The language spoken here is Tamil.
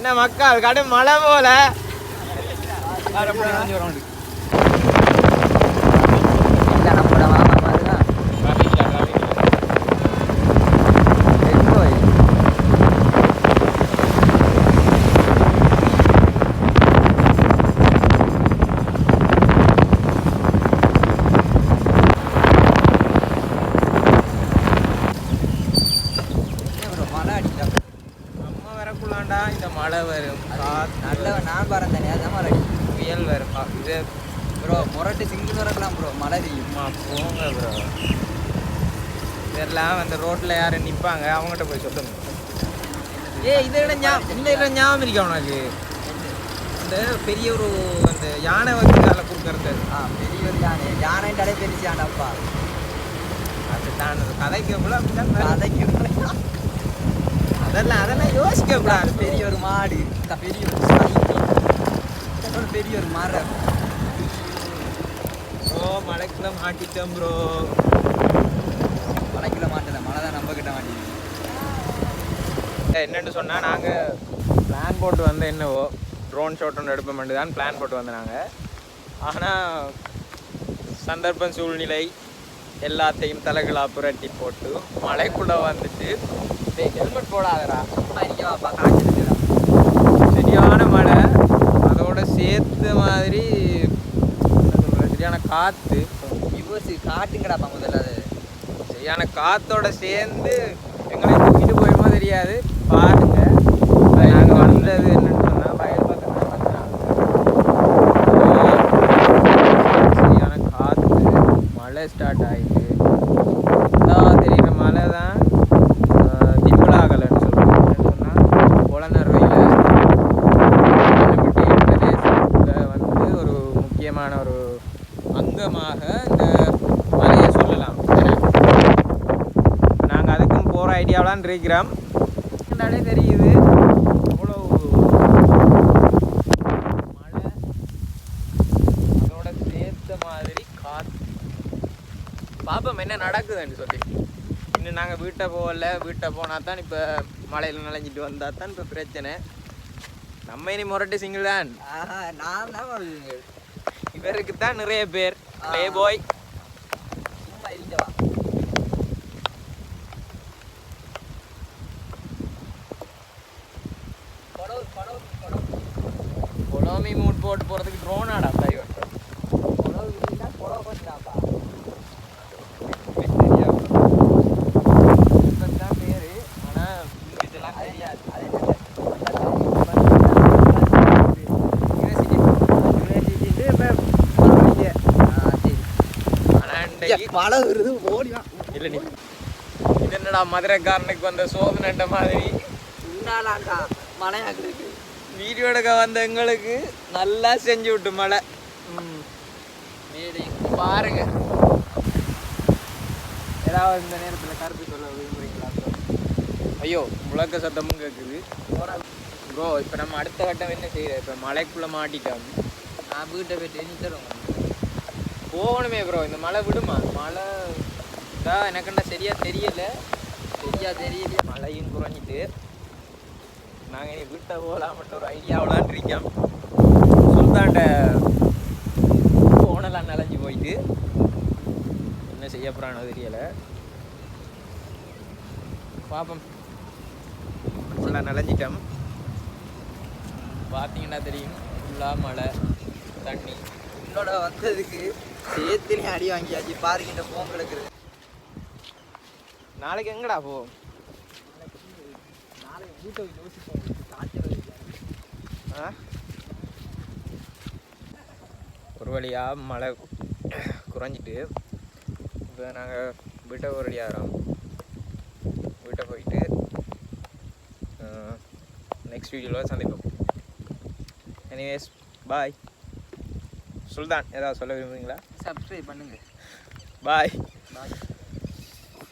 என்ன மக்கள் கடும் மழை போல இந்த மழை வரும் நல்ல நான் பறந்தேன் அதான் மழை புயல் வரும் இது ப்ரோ முரட்டு சிங்கிள் வரக்கலாம் ப்ரோ மழை பெய்யுமா போங்க ப்ரோ இதெல்லாம் அந்த ரோட்டில் யாரும் நிற்பாங்க அவங்ககிட்ட போய் சொல்லுங்க. இந்த இடம் ஞாபகம் இருக்கா உனக்கு? இந்த பெரிய ஒரு அந்த யானை வச்சுக்கால கொடுக்கறது பெரிய ஒரு யானைன்றாலே பெரிய யானைப்பா அதுதான் கதைக்கக்குள்ள கதைக்கு அதெல்லாம் யோசிக்க கூடாது. பெரிய ஒரு மாடு பெரிய ஒரு பெரிய ஒரு மரம் ப்ரோ மழைக்குள்ள மாட்டிட்டோம் ப்ரோ. மழைக்குள்ள மாட்டல மழை தான் நம்ம கிட்ட மாட்டிது. என்னென்னு சொன்னால் நாங்கள் பிளான் போட்டு வந்து என்னவோ ட்ரோன் ஷாட் ஒன்று எடுப்ப மட்டும் தான் பிளான் போட்டு வந்தாங்க. ஆனால் சந்தர்ப்பம் சூழ்நிலை எல்லாத்தையும் தலைகளாக புரட்டி போட்டு மழைக்குள்ளே வந்துட்டு ஹெல்மெட் போடாதரா சரியான மழை, அதோட சேர்த்து மாதிரி சரியான காற்று காட்டுங்கடாப்பா முதல்ல அது சரியான காற்றோட சேர்ந்து எங்களை தூக்கிட்டு போயிருமோ தெரியாது. பாருங்க நாங்கள் வந்தது என்னன்னு சொன்னால் வயல் பக்கம் சரியான காற்று மழை ஸ்டார்ட் ஆகிட்டு தெரியுற மழை தான் திம்பலாகலைன்னு சொல்லுவோம். என்னன்னு சொன்னால் புலனறுவையில் பிரதேசத்தில் வந்து ஒரு முக்கியமான ஒரு அங்கமாக இந்த மலையை சொல்லலாம். நாங்கள் அதுக்கும் போகிற ஐடியாவெலாம் இருக்கிறோம். இருந்தாலே தெரியுது அவ்வளோ மழை, அதோட சேர்த்த மாதிரி காற்று. பாப்போம் என்ன நடக்குதுன்னு சொல்லி. இன்னும் நாங்கள் வீட்டை போகல, வீட்டை போனால் தான் இப்போ மழையில் நனைஞ்சிட்டு வந்தால் தான் இப்போ பிரச்சனை. நம்ம இனி முரட்டு சிங்கிள் தான். இவருக்கு தான் நிறைய பேர் ப்ளே பாய். கொலோமி மூட் போட்டு போகிறதுக்கு ட்ரோன் ஆடா தாய் வட்டம் தான் பேர். ஆனால் இதெல்லாம் தெரியாது. மழை வருது ஓடிவான் இல்லை நீ இது என்னடா மதுரைக்காரனுக்கு வந்த சோதனைன்ற மாதிரி மழையாக்கு வீடியோ எடுக்க வந்த எங்களுக்கு நல்லா செஞ்சு விட்டு மழை. பாருங்க ஏதாவது இந்த நேரத்தில் கருத்து சொல்ல விரும்புறீங்களா? ஐயோ முழக்க சத்தமும் கேட்குது ப்ரோ. இப்போ நம்ம அடுத்த கட்டம் என்ன செய்யற? இப்போ மழைக்குள்ளே மாட்டிட்டோம். நான் வீட்டை போயிட்டு நீ தருவோம் போகணுமே ப்ரோ. இந்த மழை விடுமா? மழை தான் எனக்குன்னா சரியாக தெரியல. மழையும் குறைஞ்சிட்டு நாங்கள் இனி வீட்டை போகலாமட்ட ஒரு ஐடியாவெலாம் இருக்கோம். சுல்தான்ட போனெல்லாம் நனைஞ்சு போயிட்டு என்ன செய்ய போகிறானோ தெரியலை. பார்ப்போம். ஃபுல்லாக நனைஞ்சிட்டோம். பார்த்தீங்கன்னா தெரியும் ஃபுல்லாக மழை தண்ணி. என்னோட வந்ததுக்கு சேர்த்துனே அடி வாங்கியாச்சு. பாருங்க இந்த ஃபோன் கிடக்குது. நாளைக்கு எங்கடா போ? நாளைக்கு வீட்டை யோசிப்போம். ஒரு வழியாக மழை குறைஞ்சிட்டு இப்போ நாங்கள் வீட்டை ஒரு வழியாகிறோம். வீட்டை போயிட்டு நெக்ஸ்ட் வீடியோவில் சந்திப்போம். எனிவேஸ் பாய். சுல்தான் ஏதாவது சொல்ல விரும்புறீங்களா? சப்ஸ்கிரைப் பண்ணுங்கள். பாய்.